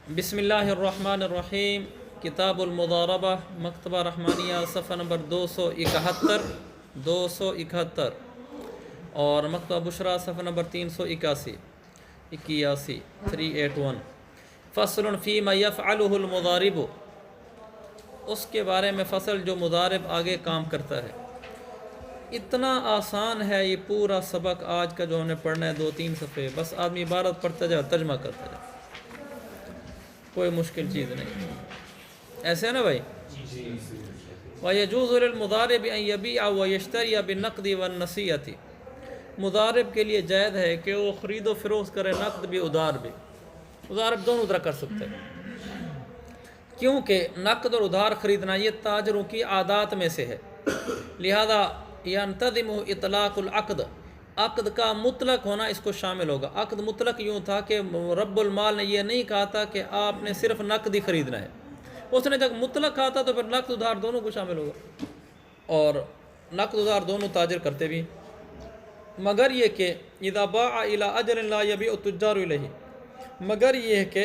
بسم اللہ الرحمن الرحیم۔ کتاب المضاربہ، مکتبہ رحمانیہ، صفحہ نمبر 271 اور مکتبہ بشرا صفحہ نمبر 381 فصل فیما یفعلہ المضارب، اس کے بارے میں فصل جو مضارب آگے کام کرتا ہے۔ اتنا آسان ہے یہ پورا سبق آج کا جو ہم نے پڑھنا ہے، 2-3 صفحے، بس آدمی عبارت پڑھتا جائے ترجمہ کرتا جائے، کوئی مشکل چیز نہیں، ایسے ہے نا بھائی؟ وَيَجُوزُ لِلْمُضَارِبِ أَن يَبِيعَ وَيَشْتَرِيَ بِالنَّقْدِ وَالنَّصِيحَةِ، مضارب کے لیے جائز ہے کہ وہ خرید و فروخت کرے، نقد بھی ادھار بھی، مضارب دونوں طرح کر سکتے ہیں، کیونکہ نقد اور ادھار خریدنا یہ تاجروں کی عادات میں سے ہے، لہذا ينتظم اطلاق العقد، عقد کا مطلق ہونا اس کو شامل ہوگا۔ عقد مطلق یوں تھا کہ رب المال نے یہ نہیں کہا تھا کہ آپ نے صرف نقد ہی خریدنا ہے، اس نے جب مطلق کہا تھا تو پھر نقد ادھار دونوں کو شامل ہوگا، اور نقد ادھار دونوں تاجر کرتے بھی، مگر یہ کہ اذا باع الى اجل لا يبيع التجار الیہ، مگر یہ کہ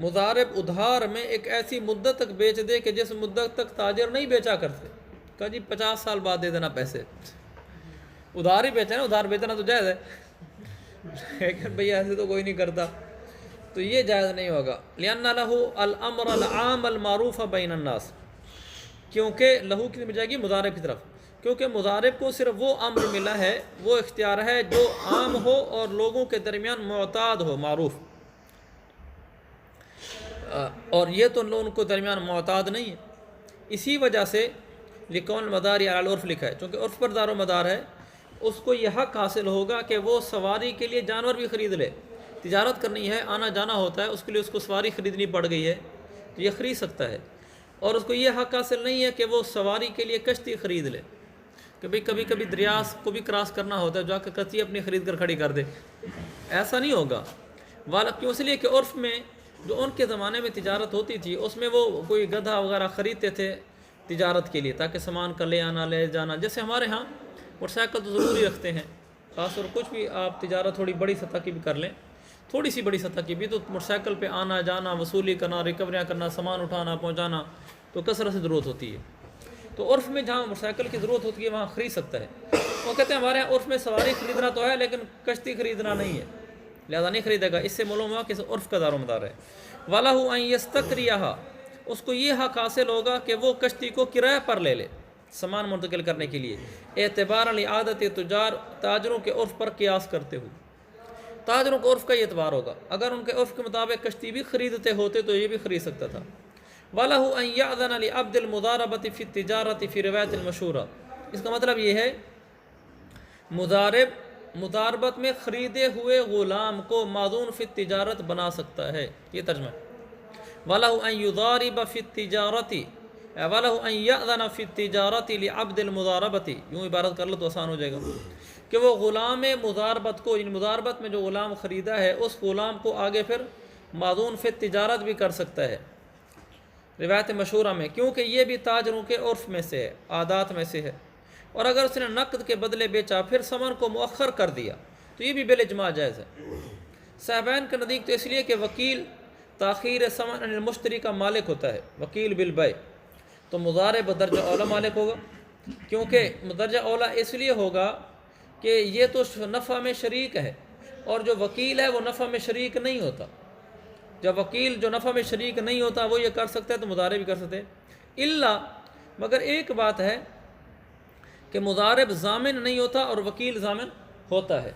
مضارب ادھار میں ایک ایسی مدت تک بیچ دے کہ جس مدت تک تاجر نہیں بیچا کرتے، کہا جی 50 سال بعد دے دینا پیسے، ادھار ہی بیچنا، ادھار بیچنا تو جائز ہے، لیکن بھئی ایسے تو کوئی نہیں کرتا، تو یہ جائز نہیں ہوگا۔ لِأَنَّ لَهُ الْأَمْرَ الْعَامَ الْمَعْرُوفَ بَيْنَ النَّاسِ، کیونکہ لہو کی مل جائے گی مضارب کی طرف، کیونکہ مضارب کو صرف وہ امر ملا ہے، وہ اختیار ہے جو عام ہو اور لوگوں کے درمیان معتاد ہو، معروف، اور یہ تو لوگوں کے درمیان معتاد نہیں ہے، اسی وجہ سے لِكَوْنِ الْمَدَارِ عَلَى الْعُرْفِ لکھا ہے، چونکہ عرف پر دار و مدار ہے، اس کو یہ حق حاصل ہوگا کہ وہ سواری کے لیے جانور بھی خرید لے، تجارت کرنی ہے، آنا جانا ہوتا ہے، اس کے لیے اس کو سواری خریدنی پڑ گئی ہے تو یہ خرید سکتا ہے، اور اس کو یہ حق حاصل نہیں ہے کہ وہ سواری کے لیے کشتی خرید لے، کہ بھئی کبھی کبھی دریا کو بھی کراس کرنا ہوتا ہے، جا کے کشتی اپنی خرید کر کھڑی کر دے، ایسا نہیں ہوگا، کیوں؟ اس لیے کہ عرف میں جو ان کے زمانے میں تجارت ہوتی تھی اس میں وہ کوئی گدھا وغیرہ خریدتے تھے تجارت کے لیے، تاکہ سامان کا لے آنا لے جانا، جیسے ہمارے ہاں موٹر سائیکل تو ضروری رکھتے ہیں، خاص طور کچھ بھی آپ تجارت تھوڑی بڑی سطح کی بھی کر لیں، تھوڑی سی بڑی سطح کی بھی، تو موٹر سائیکل پہ آنا جانا، وصولی کرنا، ریکوریاں کرنا، سامان اٹھانا پہنچانا، تو کثرت سے ضرورت ہوتی ہے، تو عرف میں جہاں موٹر سائیکل کی ضرورت ہوتی ہے وہاں خرید سکتا ہے۔ وہ کہتے ہیں ہمارے یہاں عرف میں سواری خریدنا تو ہے لیکن کشتی خریدنا نہیں ہے، لہذا نہیں خریدے گا، اس سے معلوم ہوا کہ عرف کا دار و مدار ہے۔ وَلَهُ أَن يَسْتَقْرِيَهَا، اس کو یہ حق حاصل ہوگا کہ وہ کشتی کو کرایہ پر لے لے سامان منتقل کرنے کے لیے، اعتبار لعادت تجار، تاجروں کے عرف پر قیاس کرتے ہوئے، تاجروں کو عرف کا یہ اعتبار ہوگا، اگر ان کے عرف کے مطابق کشتی بھی خریدتے ہوتے تو یہ بھی خرید سکتا تھا۔ وَلَهُ أَن يَأْذَنَ لِعَبْدِ الْمُضَارَبَةِ فِي التِّجَارَةِ فِي رِوَایَةٍ مَشْهُورَةٍ، اس کا مطلب یہ ہے مضارب مضاربت میں خریدے ہوئے غلام کو معذون فی التجارت بنا سکتا ہے، یہ ترجمہ۔ وَلَهُ أَن يُضَارِبَ فِي التِّجَارَةِ وَلَهُ أَن يَأْذَنَ فِي التِّجَارَةِ لِعَبْدِ الْمُضَارَبَةِ، یوں عبارت کر لو تو آسان ہو جائے گا، کہ وہ غلام مضاربت کو، ان مضاربت میں جو غلام خریدا ہے اس غلام کو آگے پھر معذون فی التجارت بھی کر سکتا ہے، روایت مشہورہ میں، کیونکہ یہ بھی تاجروں کے عرف میں سے ہے، عادات میں سے ہے، اور اگر اس نے نقد کے بدلے بیچا پھر ثمن کو مؤخر کر دیا تو یہ بھی بالاجماع جائز ہے۔ صاحبین کے نزدیک تو اس لیے کہ وکیل تاخیر ثمن عن المشتری کا مالک ہوتا ہے، وکیل بالبیع، تو مضارب درجہ اولا مالک ہوگا، کیونکہ درجہ اولا اس لیے ہوگا کہ یہ تو نفع میں شریک ہے، اور جو وکیل ہے وہ نفع میں شریک نہیں ہوتا، جب وکیل جو نفع میں شریک نہیں ہوتا وہ یہ کر سکتا ہے تو مضارب بھی کر سکتے ہیں، الا مگر ایک بات ہے کہ مضارب ضامن نہیں ہوتا اور وکیل ضامن ہوتا ہے،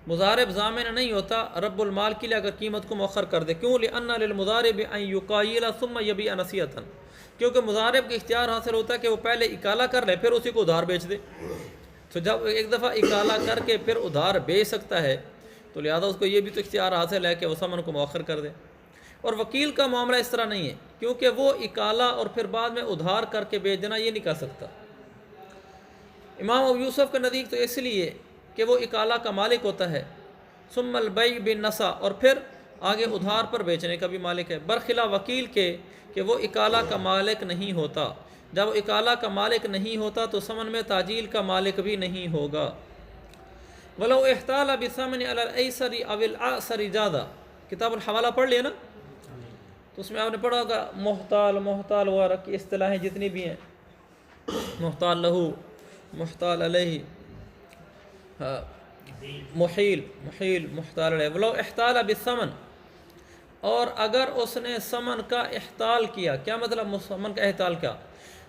مضارب ضامن نہیں ہوتا رب المال کے لیے اگر قیمت کو مؤخر کر دے، کیوں؟ لِأَنَّ لِلْمُضَارِبِ أَن يُقَایِّلَ ثُمَّ يَبِيعَ نَصِیحَةً، کیونکہ مضارب کا اختیار حاصل ہوتا ہے کہ وہ پہلے اکالا کر لے پھر اسی کو ادھار بیچ دے، تو جب ایک دفعہ اکالا کر کے پھر ادھار بیچ سکتا ہے تو لہذا اس کو یہ بھی تو اختیار حاصل ہے کہ وہ ثمن کو مؤخر کر دے، اور وکیل کا معاملہ اس طرح نہیں ہے، کیونکہ وہ اکالا اور پھر بعد میں ادھار کر کے بیچ دینا یہ نہیں کر سکتا۔ امام ابو یوسف کے نزدیک تو اس لیے کہ وہ اکالا کا مالک ہوتا ہے، ثم البیع بالنسا، اور پھر آگے ادھار پر بیچنے کا بھی مالک ہے، برخلاف وکیل کے کہ وہ اکالا کا مالک نہیں ہوتا، جب اکالا کا مالک نہیں ہوتا تو ثمن میں تاجیل کا مالک بھی نہیں ہوگا۔ وَلَوْ احْتَالَ بِثَمَنِ عَلَى الْأَيْسَرِ أَوِ الْأَعْسَرِ جَازَ، کتاب الحوالہ پڑھ لیا نا، تو اس میں آپ نے پڑھا ہوگا محتال محتال وغیرہ کی اصطلاحیں جتنی بھی ہیں، محتال لہو، محتال علیہ، محیل محیل محتال علیہ، ولو احتال بالثمن، اور اگر اس نے ثمن کا احتال کیا، کیا مطلب ثمن کا احتال کیا؟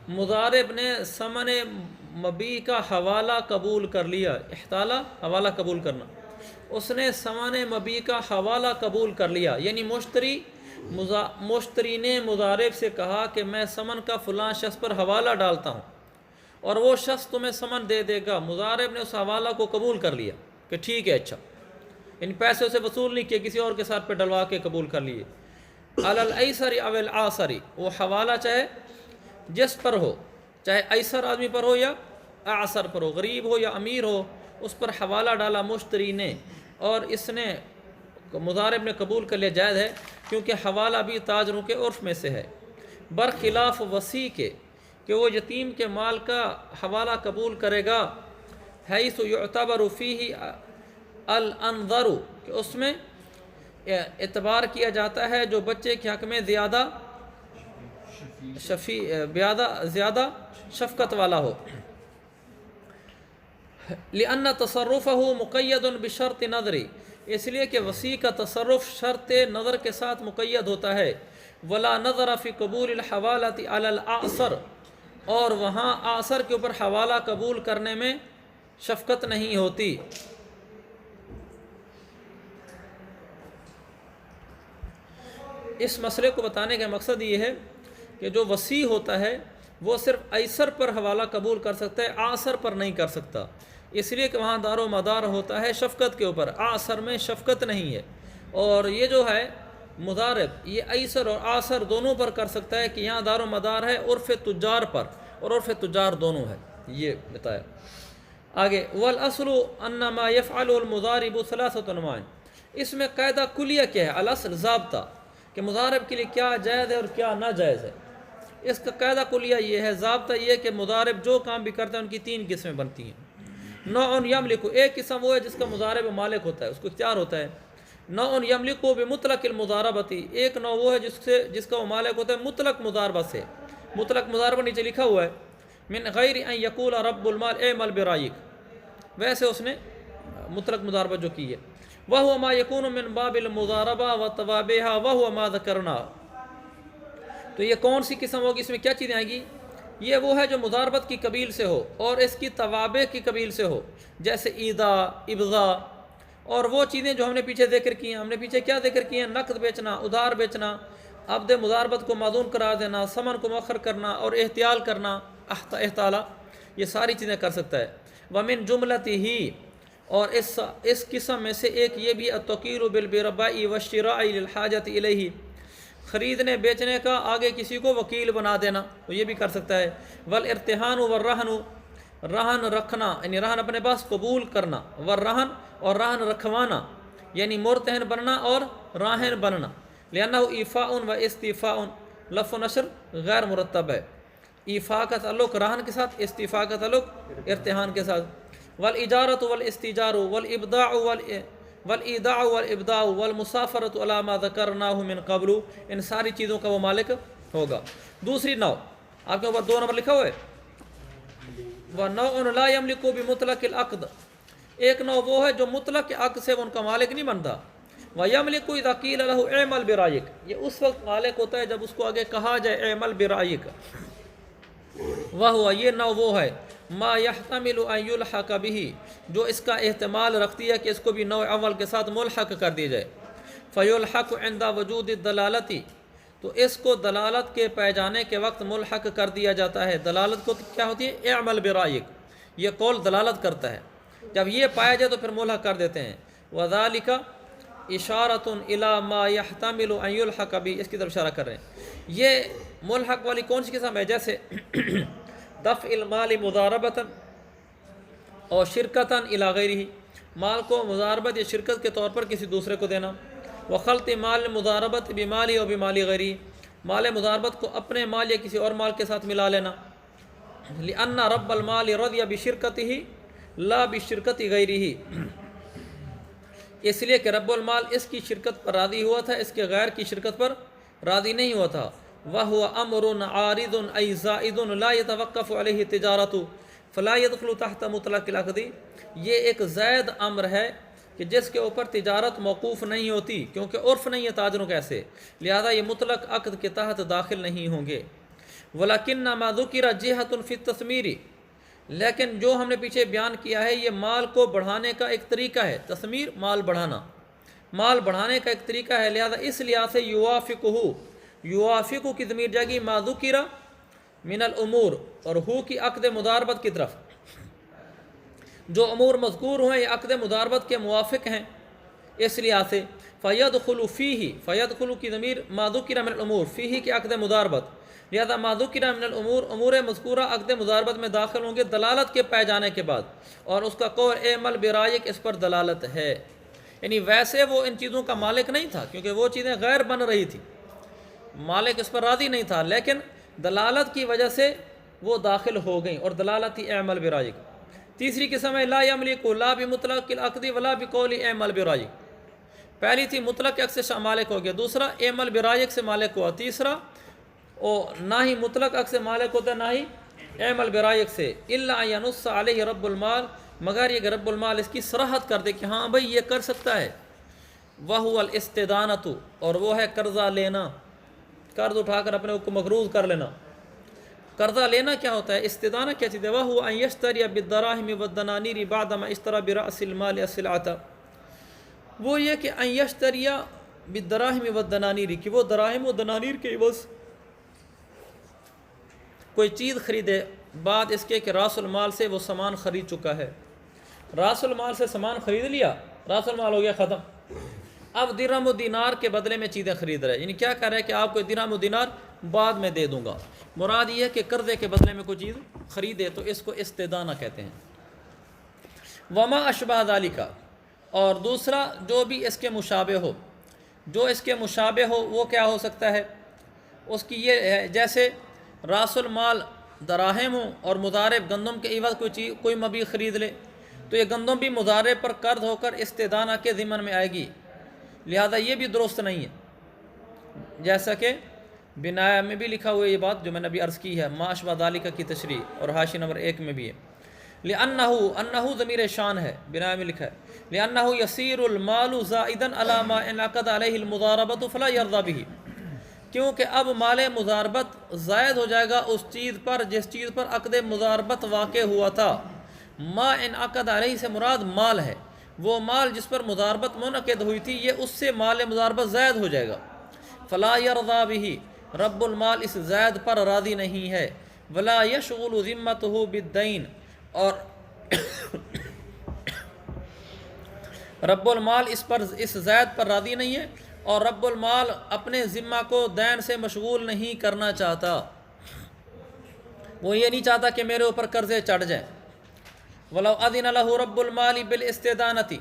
مضارب نے ثمن مبیع کا حوالہ قبول کر لیا، احتالہ حوالہ قبول کرنا، اس نے ثمن مبیع کا حوالہ قبول کر لیا، یعنی مشتری نے مضارب سے کہا کہ میں ثمن کا فلاں شخص پر حوالہ ڈالتا ہوں اور وہ شخص تمہیں ثمن دے دے گا، مضارب نے اس حوالہ کو قبول کر لیا کہ ٹھیک ہے، اچھا، ان پیسے سے وصول نہیں کیا، کسی اور کے ساتھ پہ ڈلوا کے قبول کر لیے۔ علی الایسر او العاصر، وہ حوالہ چاہے جس پر ہو، چاہے ایسر آدمی پر ہو یا اعسر پر ہو، غریب ہو یا امیر ہو، اس پر حوالہ ڈالا مشتری نے اور اس نے مضارب نے قبول کر لیا، جائز ہے، کیونکہ حوالہ بھی تاجروں کے عرف میں سے ہے، برخلاف وصی کے کہ وہ یتیم کے مال کا حوالہ قبول کرے گا، حیث یعتبر فیہ الانظر، کہ اس میں اعتبار کیا جاتا ہے جو بچے کے حق میں زیادہ زیادہ شفقت والا ہو، لأن تصرفہ مقید بشرط نظری، اس لیے کہ وصی کا تصرف شرط نظر کے ساتھ مقید ہوتا ہے، ولا نظر فی قبول الحوالۃ علی الاعسر، اور وہاں اعسر کے اوپر حوالہ قبول کرنے میں شفقت نہیں ہوتی۔ اس مسئلے کو بتانے کا مقصد یہ ہے کہ جو وصی ہوتا ہے وہ صرف ایسر پر حوالہ قبول کر سکتا ہے، اعسر پر نہیں کر سکتا، اس لیے کہ وہاں دار و مدار ہوتا ہے شفقت کے اوپر، اعسر میں شفقت نہیں ہے، اور یہ جو ہے مضارب یہ ایسر اور اعسر دونوں پر کر سکتا ہے کہ یہاں دار و مدار ہے عرف تجار پر، اور عرف تجار دونوں ہے، یہ بتایا آگے۔ والاصل ان ما يفعل المضارب ثلاثة انواع، اس میں قاعدہ کلیہ کیا ہے؟ الاصل ضابطہ کہ مضارب کے لیے کیا جائز ہے اور کیا ناجائز ہے، اس کا قاعدہ کلیہ یہ ہے، ضابطہ یہ کہ مضارب جو کام بھی کرتے ہیں ان کی تین قسمیں بنتی ہیں۔ نوع یملک، ایک قسم وہ ہے جس کا مضارب مالک ہوتا ہے، اس کو اختیار ہوتا ہے۔ نوع یملک بمطلق المضاربتی، ایک نوع وہ ہے جس کا وہ مالک ہوتا ہے مطلق مضاربہ سے، مطلق مضاربہ نیچے لکھا ہوا ہے، من غیر ان یقول رب المال اعمل برائک، ویسے اس نے مطلق مضاربہ جو کی ہے، وَهُوَ مَا يَكُونُ مِن بَابِ الْمُضَارَبَةِ وَطَوَابِهَا وَهُوَ مَا ذَكَرْنَا، تو یہ کون سی قسم ہوگی، اس میں کیا چیزیں آئیں گی؟ یہ وہ ہے جو مضاربت کی قبیل سے ہو اور اس کی توابع کی قبیل سے ہو، جیسے ایدا، ابضاء، اور وہ چیزیں جو ہم نے پیچھے ذکر کی ہیں، ہم نے پیچھے کیا ذکر کی ہیں؟ نقد بیچنا، ادھار بیچنا، عبد مضاربت کو معدوم قرار دینا، ثمن کو مؤخر کرنا اور احتیال کرنا، احتالہ، یہ ساری چیزیں کر سکتا ہے۔ وَمِن جُمْلَتِهِ، اور اس قسم میں سے ایک یہ بھی التوکیل بالبرباء والشراء للحاجۃ الیہ، خریدنے بیچنے کا آگے کسی کو وکیل بنا دینا، تو یہ بھی کر سکتا ہے۔ والارتہان والرہن، رہن رکھنا یعنی رہن اپنے پاس قبول کرنا، والرہن اور رہن رکھوانا یعنی مرتہن بننا اور راہن بننا، لأنہ ایفاء و استیفاء، لف و نشر غیر مرتب ہے، ایفاء کا تعلق رہن کے ساتھ، استیفاء کا تعلق ارتہان کے ساتھ۔ والاجارۃ والاستجار والابداع والایداع والابداع والمسافرۃ علی ما ذکرناہ من قبل، ان ساری چیزوں کا وہ مالک ہوگا۔ دوسری نوع آپ کے اوپر 2 نمبر لکھا ہوا ہے، وَنَوْعٌ لَا يَمْلِكُ بِمُطْلَقِ الْعَقْدِ، ایک نوع وہ ہے جو مطلق عقد سے ان کا مالک نہیں بنتا۔ وَيَمْلِكُ إِذَا قِيلَ لَهُ اعْمَلْ بِرَأْيِكَ، یہ اس وقت مالک ہوتا ہے جب اس کو آگے کہا جائے اعمل برأیک، وَهُوَ، یہ نوع وہ ہے، ما يحتمل ان يلحق به، جو اس کا احتمال رکھتی ہے کہ اس کو بھی نوع اول کے ساتھ ملحق کر دی جائے۔ فیلحق عند وجود الدلالۃ، تو اس کو دلالت کے پائے جانے کے وقت ملحق کر دیا جاتا ہے۔ دلالت کو کیا ہوتی ہے؟ اعمل برائک، یہ قول دلالت کرتا ہے، جب یہ پایا جائے تو پھر ملحق کر دیتے ہیں۔ وذالک اشارۃ الی ما یحتمل ان یلحق به، اس کی طرف اشارہ کر رہے ہیں۔ یہ ملحق والی کون سی قسم ہے؟ جیسے دفع المال مضاربۃ اور شرکتاً الی غیرہ، مال کو مضاربت یا شرکت کے طور پر کسی دوسرے کو دینا۔ وخلط مال مضاربت بمالی و بمالی غیرہ، مال مضاربت کو اپنے مال یا کسی اور مال کے ساتھ ملا لینا۔ لأن رب المال رضی بشرکتہ لا بشرکت غیرہ، اس لیے کہ رب المال اس کی شرکت پر راضی ہوا تھا، اس کے غیر کی شرکت پر راضی نہیں ہوا تھا۔ وَهُوَ أَمْرٌ عَارِضٌ أَيْ زَائِدٌ لَا يَتَوَقَّفُ عَلَيْهِ التِّجَارَةُ فَلَا يَدْخُلُ تَحْتَ مُطْلَقِ الْعَقْدِ، یہ ایک زائد امر ہے کہ جس کے اوپر تجارت موقوف نہیں ہوتی، کیونکہ عرف نہیں ہے تاجروں کیسے، لہذا یہ مطلق عقد کے تحت داخل نہیں ہوں گے۔ وَلَكِنَّ مَا ذُكِرَ جِهَةٌ فِي التَّثْمِيرِ، لیکن جو ہم نے پیچھے بیان کیا ہے یہ مال کو بڑھانے کا ایک طریقہ ہے۔ تثمیر مال بڑھانا، مال بڑھانے کا ایک طریقہ ہے، لہذا اس لحاظ سے یوافقہ کی ضمیر جائے گی ما ذکر من الامور، اور ہو کی عقد مضاربت کی طرف، جو امور مذکور ہوئے یہ عقد مضاربت کے موافق ہیں، اس لحاظ سے فیدخل فیہ، فیدخل کی ضمیر ما ذکر من الامور، فیہ کی عقد مضاربت، لہذا ما ذکر من الامور، امور مذکورہ عقد مضاربت میں داخل ہوں گے دلالت کے پائے جانے کے بعد، اور اس کا قول اعمل برائک اس پر دلالت ہے۔ یعنی ویسے وہ ان چیزوں کا مالک نہیں تھا، کیونکہ وہ چیزیں غیر بن رہی تھی، مالک اس پر راضی نہیں تھا، لیکن دلالت کی وجہ سے وہ داخل ہو گئیں، اور دلالت ہی اعمل برائک۔ تیسری قسم ہے لا یملک لا بمطلق العقد ولا بقول اعمل برائک، پہلی تھی مطلق عقد سے مالک ہو گیا، دوسرا اعمل برائک سے مالک ہوا، تیسرا نہ ہی مطلق عقد سے مالک ہوتا نہ ہی اعمل برائک سے، الا ان ینص علیہ رب المال، مگر یہ کہ رب المال اس کی صراحت کر دے کہ ہاں بھائی یہ کر سکتا ہے۔ وَهُوَ الْإِسْتِدَانَةُ، اور وہ ہے قرضہ لینا، قرض اٹھا کر اپنے کو مقروض کر لینا۔ قرضہ لینا کیا ہوتا ہے؟ استدانہ کیا چیز ہے؟ وَهُوَ أَن يَشْتَرِيَ بِالدَّرَاهِمِ وَالدَّنَانِيرِ بَعْدَمَا اشْتَرَى بِرَأْسِ الْمَالِ السِّلْعَةَ، وہ یہ کہ أَن يَشْتَرِيَ بِالدَّرَاهِمِ وَالدَّنَانِيرِ، کہ وہ دراہم و دنانیر کے عوض کوئی چیز خریدے بعد اس کے کہ راس المال سے وہ سامان خرید چکا ہے۔ راس المال سے سامان خرید لیا، راس المال ہو گیا ختم، اب درہم و دینار کے بدلے میں چیزیں خرید رہے، یعنی کیا کہہ رہے ہیں کہ آپ کو درہم و دینار بعد میں دے دوں گا، مراد یہ ہے کہ قرضے کے بدلے میں کوئی چیز خریدے، تو اس کو استدانہ کہتے ہیں۔ وما اشبہ ذالک، اور دوسرا جو بھی اس کے مشابہ ہو، جو اس کے مشابہ ہو وہ کیا ہو سکتا ہے؟ اس کی یہ ہے جیسے راس المال دراہم اور مضارب گندم کے عوض کوئی چیز کوئی مبیع خرید لے، تو یہ گندم بھی مضارب پر قرض ہو کر استدانہ کے ضمن میں آئے گی، لہذا یہ بھی درست نہیں ہے۔ جیسا کہ بنایا میں بھی لکھا ہوا یہ بات جو میں نے ابھی عرض کی ہے، ما اشبہ ذالک کی تشریح، اور حاشی نمبر 1 میں بھی ہے۔ لأنہ ضمیر شان ہے، بنایا میں لکھا ہے لأنہ یصیر المال زائدا علی ما انعقد علیہ المضاربۃ فلا یرضی بہ، کیونکہ اب مال مضاربت زائد ہو جائے گا اس چیز پر جس چیز پر عقد مضاربت واقع ہوا تھا۔ ما انعقد علیہ سے مراد مال ہے، وہ مال جس پر مضاربت منعقد ہوئی تھی یہ اس سے مال مضاربت زائد ہو جائے گا۔ فلا یرضی بہ، رب المال اس زائد پر راضی نہیں ہے۔ ولا یشغل ذمتہ بالدین، اور رب المال اس زائد پر راضی نہیں ہے، اور رب المال اپنے ذمہ کو دین سے مشغول نہیں کرنا چاہتا، وہ یہ نہیں چاہتا کہ میرے اوپر قرضے چڑھ جائیں۔ وَلَوْ أَذِنَ لَهُ رَبُّ الْمَالِ بِالْإِسْتِدَانَةِ،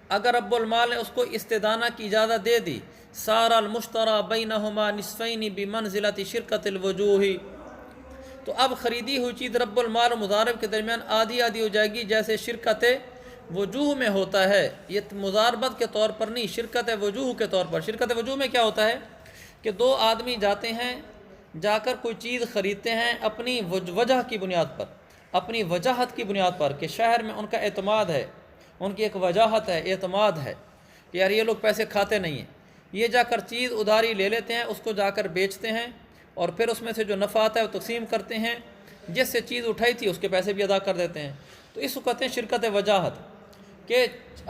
اگر رب المال نے اس کو استدانہ کی اجازت دے دی، سَارَ الْمُشْتَرَى بَيْنَهُمَا نِصْفَيْنِ بِمَنْزِلَةِ شِرْكَةِ الْوُجُوهِ، تو اب خریدی ہوئی چیز رب المال اور مضارب کے درمیان آدھی آدھی ہو جائے گی، جیسے شرکت وجوہ میں ہوتا ہے، یہ مضاربت کے طور پر نہیں، شرکت وجوہ کے طور پر۔ شرکت وجوہ میں کیا ہوتا ہے کہ دو آدمی جاتے ہیں، جا کر کوئی چیز خریدتے ہیں اپنی وجہ کی بنیاد پر، اپنی وجاہت کی بنیاد پر، کہ شہر میں ان کا اعتماد ہے، ان کی ایک وجاہت ہے، اعتماد ہے کہ یار یہ لوگ پیسے کھاتے نہیں ہیں، یہ جا کر چیز ادھاری لے لیتے ہیں، اس کو جا کر بیچتے ہیں، اور پھر اس میں سے جو نفع آتا ہے وہ تقسیم کرتے ہیں، جس سے چیز اٹھائی تھی اس کے پیسے بھی ادا کر دیتے ہیں، تو اس کو کہتے ہیں شرکت وجاہت، کہ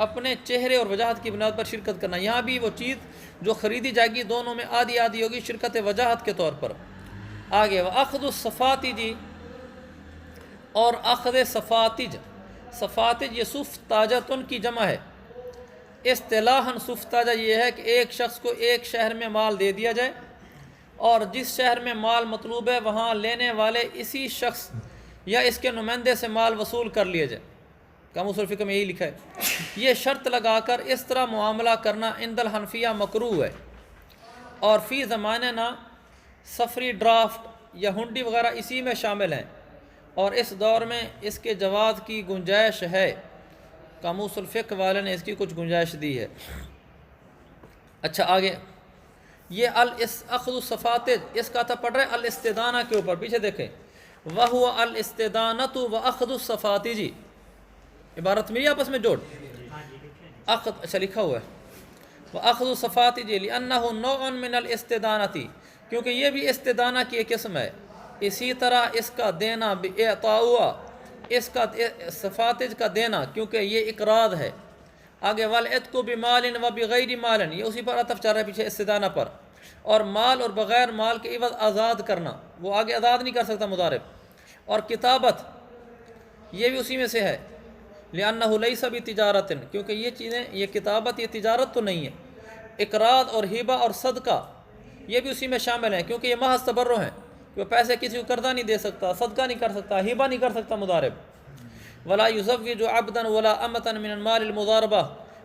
اپنے چہرے اور وجاہت کی بنیاد پر شرکت کرنا۔ یہاں بھی وہ چیز جو خریدی جائے گی دونوں میں آدھی آدھی ہوگی شرکت وجاہت کے طور پر۔ آگے وَأَخْذُ الصَّفَاتِجِ، اور اخذ صفاتج، صفاتج یہ سفتاجتن کی جمع ہے، اصطلاحاً سفتاجہ یہ ہے کہ ایک شخص کو ایک شہر میں مال دے دیا جائے، اور جس شہر میں مال مطلوب ہے وہاں لینے والے اسی شخص یا اس کے نمائندے سے مال وصول کر لیا جائے۔ کام اصول فقہ میں یہی لکھا ہے، یہ شرط لگا کر اس طرح معاملہ کرنا عند الحنفیہ مکروہ ہے، اور فی زمانہ نا سفری ڈرافٹ یا ہنڈی وغیرہ اسی میں شامل ہیں، اور اس دور میں اس کے جواز کی گنجائش ہے، قاموس الفقہ والے نے اس کی کچھ گنجائش دی ہے۔ اچھا آگے یہ اخذ الصفاتج اس کا تھا پڑھ رہے الاستدانہ کے اوپر، پیچھے دیکھیں وَهُوَ الْإِسْتِدَانَةُ وَأَخْذُ الصَّفَاتِجِ، عبارت میری آپس میں جوڑ اخذ، اچھا لکھا ہوا ہے وَأَخْذُ الصَّفَاتِجِ لِأَنَّهُ نوع من الاستدانة، کیونکہ یہ بھی استدانہ کی ایک قسم ہے، اسی طرح اس کا دینا بِإِعْطَاؤَ، اس کا صفاتج کا دینا کیونکہ یہ اقراض ہے۔ آگے وَالْعِتْقُ بِمَالٍ وَبِغَيْرِ مَالٍ، یہ اسی پر عطف چل رہا ہے پیچھے استدانہ پر، اور مال اور بغیر مال کے عوض آزاد کرنا، وہ آگے آزاد نہیں کر سکتا مضارب، اور کتابت یہ بھی اسی میں سے ہے، لِأَنَّهُ لَيْسَ بِتِجَارَةٍ، کیونکہ یہ چیزیں، یہ کتابت، یہ تجارت تو نہیں ہے۔ اقراض اور ہبہ اور صدقہ یہ بھی اسی میں شامل ہیں، کیونکہ یہ محض تبرع ہیں، کہ وہ پیسے کسی کو قرضہ نہیں دے سکتا، صدقہ نہیں کر سکتا، ہبہ نہیں کر سکتا مضارب۔ وَلَا يُزَوِّجُ عَبْدًا وَلَا أَمَةً مِنَ الْمَالِ الْمُضَارَبَةِ،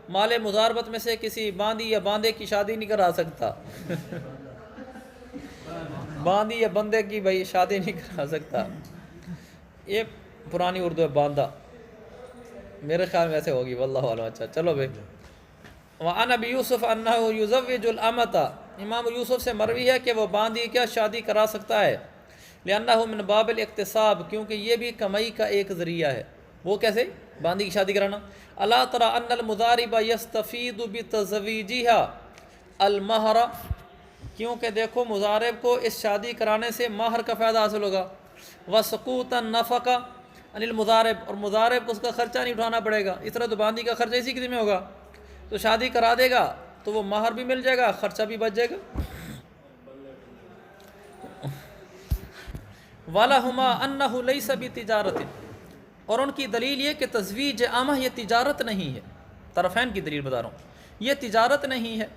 مال مضاربت میں سے کسی باندی یا باندے کی شادی نہیں کرا سکتا باندی یا بندے کی بھائی شادی نہیں کرا سکتا، یہ پرانی اردو ہے باندہ، میرے خیال میں ایسے ہوگی واللہ اعلم۔ اچھا چلو بھائی، وَعَنْ أَبِي يُوسُفَ أَنَّهُ يُزَوِّجُ الْأَمَةَ، امام یوسف سے مروی ہے کہ وہ باندی کیا شادی کرا سکتا ہے، لِأَنَّهُ مِنْ بَابِ الْاِقْتِصَاب، کیونکہ یہ بھی کمائی کا ایک ذریعہ ہے۔ وہ کیسے؟ باندی کی شادی کرانا۔ أَلَا تَرَى أَنَّ الْمُضَارِبَ يَسْتَفِيدُ بِتَزْوِيجِهَا الْمَهْرَ، کیونکہ دیکھو مضارب کو اس شادی کرانے سے مہر کا فائدہ حاصل ہوگا، وَسُقُوطَ النَّفَقَةِ عَنِ الْمُضَارِب، اور مضارب کو اس کا خرچہ نہیں اٹھانا پڑے گا، اس طرح تو باندی کا خرچہ اسی کے ذمہ ہوگا، تو شادی کرا دے گا تو وہ مہر بھی مل جائے گا، خرچہ بھی بچ جائے گا۔ وَلَهُمَا أَنَّهُ لَيْسَ بِتِجَارَةٍ، اور ان کی دلیل یہ کہ تزویج عامہ یہ تجارت نہیں ہے، طرفین کی دلیل بتا رہا ہوں، یہ تجارت نہیں ہے۔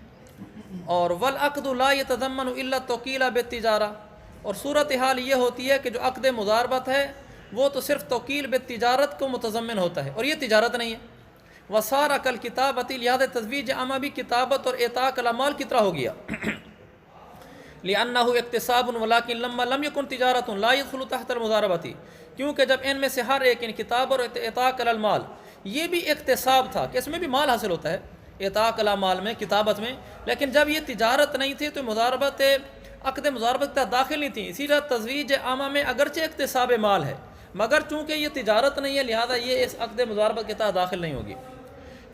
اور وَالْعَقْدُ لَا يَتَضَمَّنُ إِلَّا التَّوْكِيلَ بِالتِّجَارَةِ، اور صورتحال یہ ہوتی ہے کہ جو عقد مضاربت ہے وہ تو صرف توکیل بالتجارت کو متضمن ہوتا ہے، اور یہ تجارت نہیں ہے۔ وَصَارَ كَالْكِتَابَةِ، لہذا تزویج عامہ بھی کتابت اور اعطاء الاموال کی طرح ہو گیا، لِأَنَّهُ اِقْتِصَابٌ وَلَكِنْ لَمَّا لَمْ يَكُنْ تِجَارَةٌ لَا يَدْخُلُ تَحْتَ الْمُضَارَبَةِ، کیونکہ جب ان میں سے ہر ایک، ان کتاب اور اعطاء الاموال، یہ بھی اقتصاب تھا کہ اس میں بھی مال حاصل ہوتا ہے، اعطاء الاموال میں، کتابت میں، لیکن جب یہ تجارت نہیں تھی تو مضاربت، عقد مضاربت تحت داخل نہیں تھی، اسی طرح تزویج عامہ میں اگرچہ اقتصاب مال ہے مگر چونکہ یہ تجارت نہیں ہے لہذا یہ اس عقد مضاربت کے تحت داخل نہیں ہوگی۔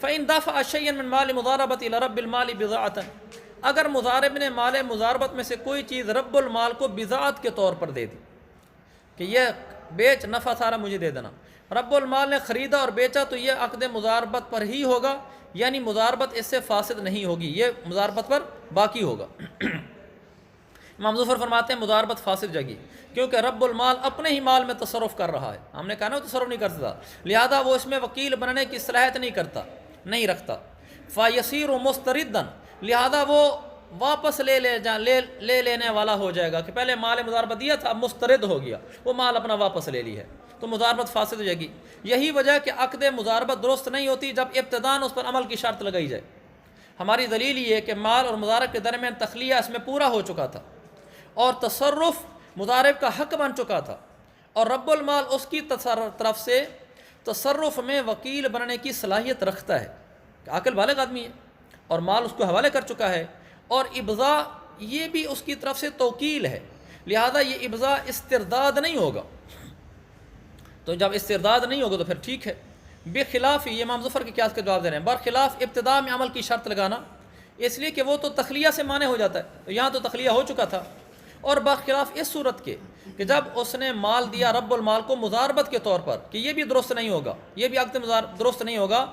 فَإِن دَفَعَ شَيْئًا مِنْ مَالِ مُضَارَبَةِ إِلَى رَبِّ الْمَالِ بِضَاعَةً، اگر مضارب نے مال مضاربت میں سے کوئی چیز رب المال کو بضاعت کے طور پر دے دی کہ یہ بیچ، نفع سارا مجھے دے دینا، رب المال نے خریدا اور بیچا تو یہ عقد مضاربت پر ہی ہوگا، یعنی مضاربت اس سے فاسد نہیں ہوگی، یہ مضاربت پر باقی ہوگا۔ امام ظفر فرماتے ہیں مضاربت فاسد جگی، کیونکہ رب المال اپنے ہی مال میں تصرف کر رہا ہے، ہم نے کہا نا وہ تصرف نہیں کر سکتا، لہذا وہ اس میں وکیل بننے کی صلاحیت نہیں رکھتا۔ فَيَصِيرُ مُسْتَرِدًا، لہذا وہ واپس لے لینے والا ہو جائے گا کہ پہلے مال مضاربت دیا تھا اب مسترد ہو گیا، وہ مال اپنا واپس لے لی ہے، تو مضاربت فاسد ہو جائے گی۔ یہی وجہ کہ عقد مضاربت درست نہیں ہوتی جب ابتداً اس پر عمل کی شرط لگائی جائے۔ ہماری دلیل یہ ہے کہ مال اور مضارب کے درمیان تخلیہ اس میں پورا ہو چکا تھا اور تصرف مضارب کا حق بن چکا تھا، اور رب المال اس کی طرف سے تصرف میں وکیل بننے کی صلاحیت رکھتا ہے، عاقل بالغ آدمی ہے اور مال اس کو حوالے کر چکا ہے، اور ابضاء یہ بھی اس کی طرف سے توکیل ہے، لہذا یہ ابضاء استرداد نہیں ہوگا، تو جب استرداد نہیں ہوگا تو پھر ٹھیک ہے۔ بخلاف، یہ امام ظفر کے قیاس کا جواب دے رہے ہیں، برخلاف ابتداء میں عمل کی شرط لگانا، اس لیے کہ وہ تو تخلیہ سے مانع ہو جاتا ہے، تو یہاں تو تخلیہ ہو چکا تھا، اور برخلاف اس صورت کے کہ جب اس نے مال دیا رب المال کو مضاربت کے طور پر کہ یہ بھی درست نہیں ہوگا، یہ بھی عقد درست نہیں ہوگا،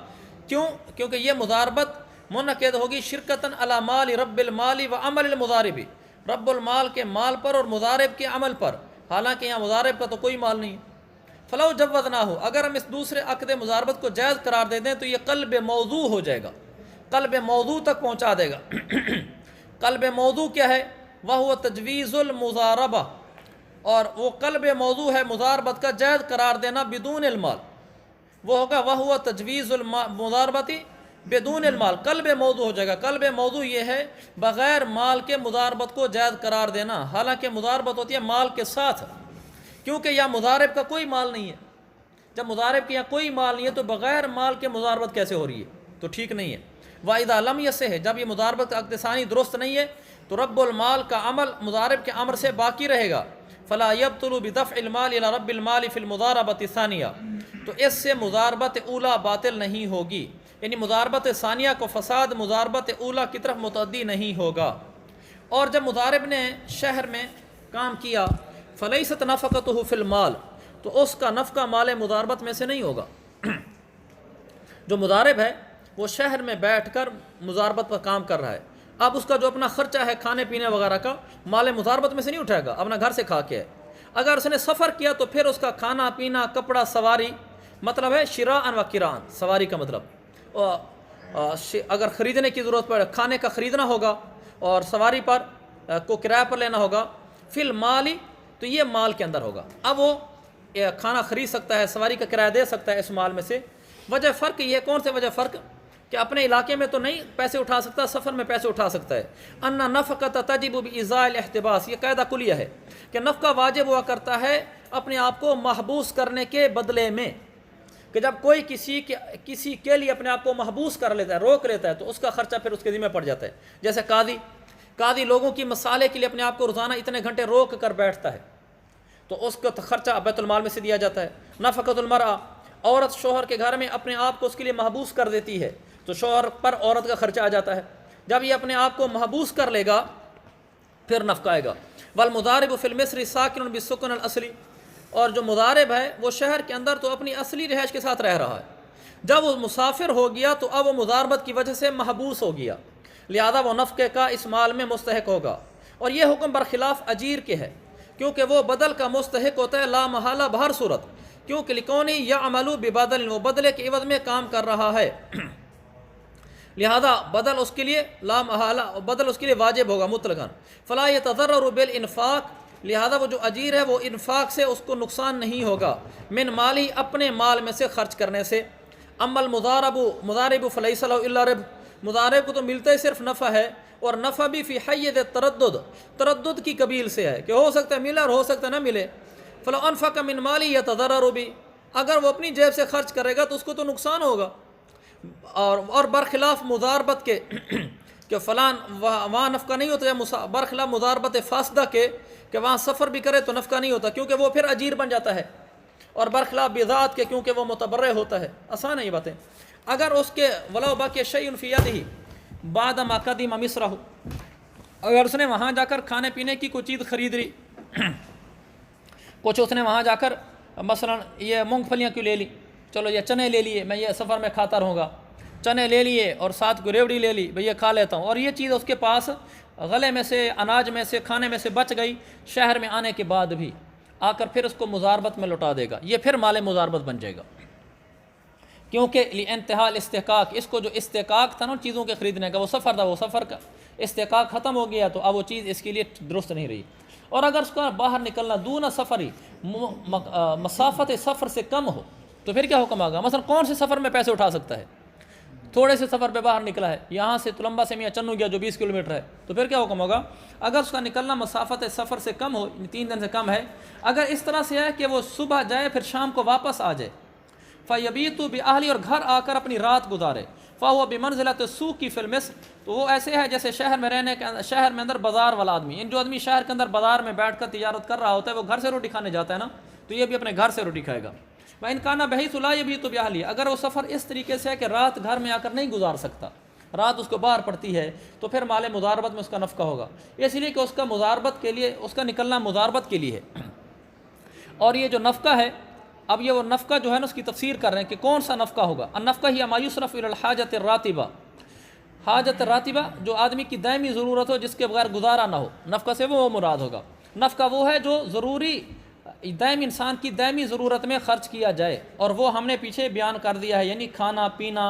کیوں؟ کیونکہ یہ مضاربت منعقد ہوگی شرکتاً علی مال رب المال و عمل المضارب، رب المال کے مال پر اور مضارب کے عمل پر، حالانکہ یہاں مضارب کا تو کوئی مال نہیں ہے۔ فلو جوزناہ، اگر ہم اس دوسرے عقد مضاربت کو جائز قرار دے دیں تو یہ قلب موضوع ہو جائے گا، قلب موضوع تک پہنچا دے گا۔ قلب موضوع کیا ہے؟ وہ تجویز المضاربہ، اور وہ قلب موضوع ہے مضاربت کا جائز قرار دینا بدون المال، وہ ہوگا وہ تجویز المضاربتی بدون المال، قلب موضوع ہو جائے گا۔ قلب موضوع یہ ہے بغیر مال کے مضاربت کو جائز قرار دینا، حالانکہ مضاربت ہوتی ہے مال کے ساتھ، کیونکہ یہاں مضارب کا کوئی مال نہیں ہے، جب مضارب کے یہاں کوئی مال نہیں ہے تو بغیر مال کے مضاربت کیسے ہو رہی ہے؟ تو ٹھیک نہیں ہے۔ وَإِذَا لَمْ يَصِحْ، جب یہ مضاربت عقد ثانی درست نہیں ہے، تو رب المال کا عمل مضارب کے امر سے باقی رہے گا. فلا یبطل بدفع المال الى رب المال فی المضاربۃ الثانیہ، تو اس سے مضاربت اولا باطل نہیں ہوگی، یعنی مضاربت ثانیہ کو فساد مضاربت اولا کی طرف متعدی نہیں ہوگا. اور جب مضارب نے شہر میں کام کیا فلیست نفقتہ فی المال، تو اس کا نفقہ مال مضاربت میں سے نہیں ہوگا. جو مضارب ہے وہ شہر میں بیٹھ کر مضاربت پر کام کر رہا ہے، اب اس کا جو اپنا خرچہ ہے کھانے پینے وغیرہ کا مال مضاربت میں سے نہیں اٹھائے گا، اپنا گھر سے کھا کے ہے. اگر اس نے سفر کیا تو پھر اس کا کھانا پینا کپڑا سواری، مطلب ہے شراء و کران، سواری کا مطلب اگر خریدنے کی ضرورت پڑے کھانے کا خریدنا ہوگا اور سواری پر کو کرایہ پر لینا ہوگا. فی المال، تو یہ مال کے اندر ہوگا. اب وہ کھانا خرید سکتا ہے، سواری کا کرایہ دے سکتا ہے اس مال میں سے. وجہ فرق یہ کون سے وجہ فرق کہ اپنے علاقے میں تو نہیں پیسے اٹھا سکتا، سفر میں پیسے اٹھا سکتا ہے. ان نفقۃ تجب بازاء الاحتباس، یہ قاعدہ کلیہ ہے کہ نفقہ واجب ہوا کرتا ہے اپنے آپ کو محبوس کرنے کے بدلے میں، کہ جب کوئی کسی کے لیے اپنے آپ کو محبوس کر لیتا ہے، روک لیتا ہے، تو اس کا خرچہ پھر اس کے ذمہ پڑ جاتا ہے. جیسے قاضی لوگوں کی مسالے کے لیے اپنے آپ کو روزانہ اتنے گھنٹے روک کر بیٹھتا ہے، تو اس کا خرچہ بیت المال میں سے دیا جاتا ہے. نفقۃ المرأہ، عورت شوہر کے گھر میں اپنے آپ کو اس کے لیے محبوس کر دیتی ہے تو شوہر پر عورت کا خرچہ آ جاتا ہے. جب یہ اپنے آپ کو محبوس کر لے گا پھر نفقہ آئے گا. والمضارب فی المصر ساکن بالسکن الاصلی، اور جو مضارب ہے وہ شہر کے اندر تو اپنی اصلی رہائش کے ساتھ رہ رہا ہے، جب وہ مسافر ہو گیا تو اب وہ مضاربت کی وجہ سے محبوس ہو گیا، لہذا وہ نفقے کا اس مال میں مستحق ہوگا. اور یہ حکم برخلاف اجیر کے ہے، کیونکہ وہ بدل کا مستحق ہوتا ہے لا محالہ بہر صورت، کیونکہ لکونی یعمل ببدل، وہ بدلے کے عوض میں کام کر رہا ہے، لہذا بدل اس کے لیے لا محالہ، بدل اس کے لیے واجب ہوگا مطلقاً. فلا یتضرر بالانفاق، لہذا وہ جو اجیر ہے وہ انفاق سے اس کو نقصان نہیں ہوگا، من مالی، اپنے مال میں سے خرچ کرنے سے. اما مضارب فلیس له الا ربح، مضارب کو تو ملتا ہی صرف نفع ہے، اور نفع بھی فی حیز تردد کی قبیل سے ہے کہ ہو سکتا ہے ملے اور ہو سکتا ہے نہ ملے. فلو انفق من مالی یتضرر بھی، اگر وہ اپنی جیب سے خرچ کرے گا تو اس کو تو نقصان ہوگا. اور برخلاف مضاربت کے کہ فلان وہاں نفقہ نہیں ہوتا، برخلاف مضاربت فاسدہ کے کہ وہاں سفر بھی کرے تو نفقہ نہیں ہوتا کیونکہ وہ پھر اجیر بن جاتا ہے، اور برخلاف بذات کے کیونکہ وہ متبرع ہوتا ہے. آسان ہے یہ باتیں. اگر اس کے ولو باقی شیء فی یدہ بعد ما قدم مصرہ، اگر اس نے وہاں جا کر کھانے پینے کی کوئی چیز خرید لی، کچھ اس نے وہاں جا کر مثلا یہ مونگ پھلیاں کیوں لے لی، چلو یہ چنے لے لیے، میں یہ سفر میں کھاتا رہوں گا، چنے لے لیے اور ساتھ کو ریوڑی لے لی، بھئی یہ کھا لیتا ہوں، اور یہ چیز اس کے پاس غلے میں سے، اناج میں سے، کھانے میں سے بچ گئی، شہر میں آنے کے بعد بھی آ کر پھر اس کو مضاربت میں لوٹا دے گا، یہ پھر مال مضاربت بن جائے گا. کیونکہ لانتہاء الاستحقاق، اس کو جو استحقاق تھا نا چیزوں کے خریدنے کا، وہ سفر تھا، وہ سفر کا استحقاق ختم ہو گیا تو اب وہ چیز اس کے لیے درست نہیں رہی. اور اگر اس کا باہر نکلنا دون سفری، مسافت سفر سے کم ہو تو پھر کیا حکم آگا؟ مثلا کون سے سفر میں پیسے اٹھا سکتا ہے؟ تھوڑے سے سفر پہ باہر نکلا ہے، یہاں سے تلمبا سے میاں چنو گیا جو 20 کلومیٹر ہے، تو پھر کیا حکم ہوگا؟ اگر اس کا نکلنا مسافت سفر سے کم ہو، 3 دن سے کم ہے، اگر اس طرح سے ہے کہ وہ صبح جائے پھر شام کو واپس آ جائے، فَيَبِيتُ بِأَهْلِ، اور گھر آ کر اپنی رات گزارے، فَهُوَ بِمَنْزِلَةِ السُّوقِ فِي الْمِصْرِ، تو وہ ایسے ہے جیسے شہر میں رہنے کے شہر میں اندر بازار والا آدمی، جو آدمی شہر کے اندر بازار میں بیٹھ کر تجارت کر رہا ہوتا ہے وہ گھر سے روٹی کھانے جاتا ہے نا، تو یہ بھی اپنے گھر سے روٹی کھائے گا. وَإِنْ كَانَ بَحِيثُ لَا يَبِيتُ بِأَهْلِهِ، اگر وہ سفر اس طریقے سے ہے کہ رات گھر میں آ کر نہیں گزار سکتا، رات اس کو باہر پڑتی ہے، تو پھر مال مضاربت میں اس کا نفقہ ہوگا، اس لیے کہ اس کا مضاربت کے لیے، اس کا نکلنا مضاربت کے لیے ہے. اور یہ جو نفقہ ہے، اب یہ وہ نفقہ جو ہے نا اس کی تفسیر کر رہے ہیں کہ کون سا نفقہ ہوگا. النفقہ ہی ما یصرف الی الحاجۃ الراتبہ، حاجت راتبہ جو آدمی کی دائمی ضرورت ہو جس کے بغیر گزارا نہ ہو، نفقہ سے وہ مراد ہوگا. نفقہ وہ ہے جو ضروری دائمی انسان کی دائمی ضرورت میں خرچ کیا جائے، اور وہ ہم نے پیچھے بیان کر دیا ہے، یعنی کھانا پینا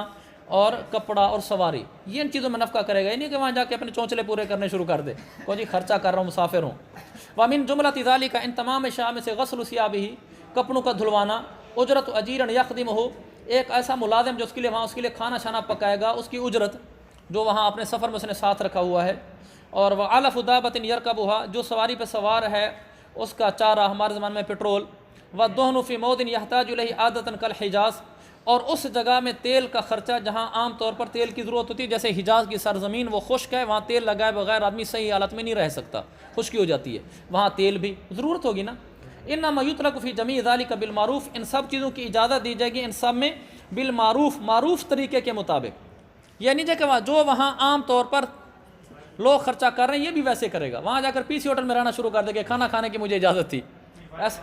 اور کپڑا اور سواری، یہ ان چیزوں میں نفقہ کرے گا، یعنی کہ وہاں جا کے اپنے چونچلے پورے کرنے شروع کر دے، کوئی جی خرچہ کر رہا ہوں مسافر ہوں. وَمِن جُمْلَةِ ذَلِكَ، ان تمام اشیاء میں سے غسل ثيابه، کپڑوں کا دھلوانا، اجرت اجیرن یخدمہ، ایک ایسا ملازم جو اس کے لیے کھانا شانا پکائے گا، اس کی اجرت جو وہاں اپنے سفر میں اس نے ساتھ رکھا ہوا ہے. اور وعلف دابۃ یرکبھا، جو سواری پہ سوار ہے اس کا چارہ، ہمارے زمانے میں پیٹرول. والدہن فی موضع یحتاج الیہ عادۃ کالحجاز، اور اس جگہ میں تیل کا خرچہ جہاں عام طور پر تیل کی ضرورت ہوتی ہے، جیسے حجاز کی سرزمین وہ خشک ہے، وہاں تیل لگائے بغیر آدمی صحیح حالت میں نہیں رہ سکتا، خشکی ہو جاتی ہے، وہاں تیل بھی ضرورت ہوگی نا۔ انما یطلق فی جمیع ذلک بالمعروف، ان سب چیزوں کی اجازت دی جائے گی ان سب میں بالمعروف، معروف طریقے کے مطابق، یعنی کہ جو وہاں عام طور پر لوگ خرچہ کر رہے ہیں یہ بھی ویسے کرے گا، وہاں جا کر پی سی ہوٹل میں رہنا شروع کر دے کہ کھانا کھانے کی مجھے اجازت تھی ایسا،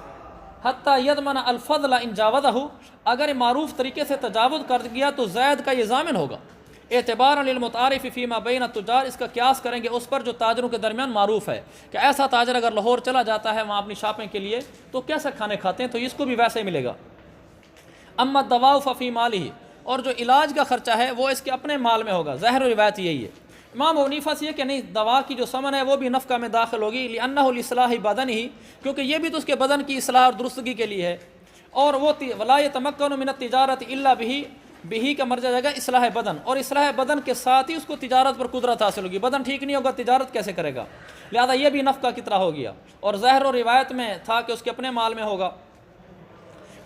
حتیٰ یضمن الفضل ان جاوزہ، اگر معروف طریقے سے تجاوز کر گیا تو زید کا یہ ضامن ہوگا، اعتبارا للمتعارف فیما بین التجار، اس کا قیاس کریں گے اس پر جو تاجروں کے درمیان معروف ہے، کہ ایسا تاجر اگر لاہور چلا جاتا ہے وہاں اپنی شاپنگ کے لیے تو کیسے کھانے کھاتے ہیں، تو اس کو بھی ویسے ہی ملے گا۔ اما الدواء ففی مالہ، اور جو علاج کا خرچہ ہے وہ اس کے اپنے مال میں ہوگا، ظاہر و روایت یہی ہے۔ امام ابو حنیفہ سے یہ کہ نہیں، دوا کی جو ثمن ہے وہ بھی نفقہ میں داخل ہوگی، لأنہ لإصلاح بدنہ، کیونکہ یہ بھی تو اس کے بدن کی اصلاح اور درستگی کے لیے ہے، اور وہ ولا یتمکن من التجارۃ الا بہ کا مرجع جائے گا اصلاح بدن، اور اصلاح بدن کے ساتھ ہی اس کو تجارت پر قدرت حاصل ہوگی، بدن ٹھیک نہیں ہوگا تجارت کیسے کرے گا، لہذا یہ بھی نفقہ کی طرح ہو گیا، اور ظاہر و روایت میں تھا کہ اس کے اپنے مال میں ہوگا۔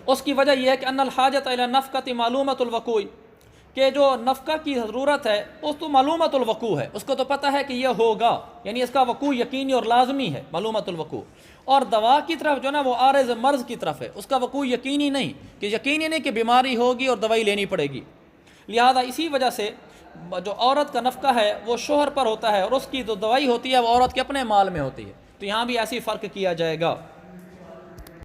اس کی وجہ یہ ہے کہ ان الحاجۃ الی النفقۃ معلومۃ الوقوع، کہ جو نفقہ کی ضرورت ہے اس تو معلومۃ الوقوع ہے، اس کو تو پتہ ہے کہ یہ ہوگا، یعنی اس کا وقوع یقینی اور لازمی ہے، معلومۃ الوقوع۔ اور دوا کی طرف جو نا وہ عارض مرض کی طرف ہے، اس کا وقوع یقینی نہیں، کہ یقینی نہیں کہ بیماری ہوگی اور دوائی لینی پڑے گی، لہذا اسی وجہ سے جو عورت کا نفقہ ہے وہ شوہر پر ہوتا ہے، اور اس کی جو دوائی ہوتی ہے وہ عورت کے اپنے مال میں ہوتی ہے، تو یہاں بھی ایسی فرق کیا جائے گا۔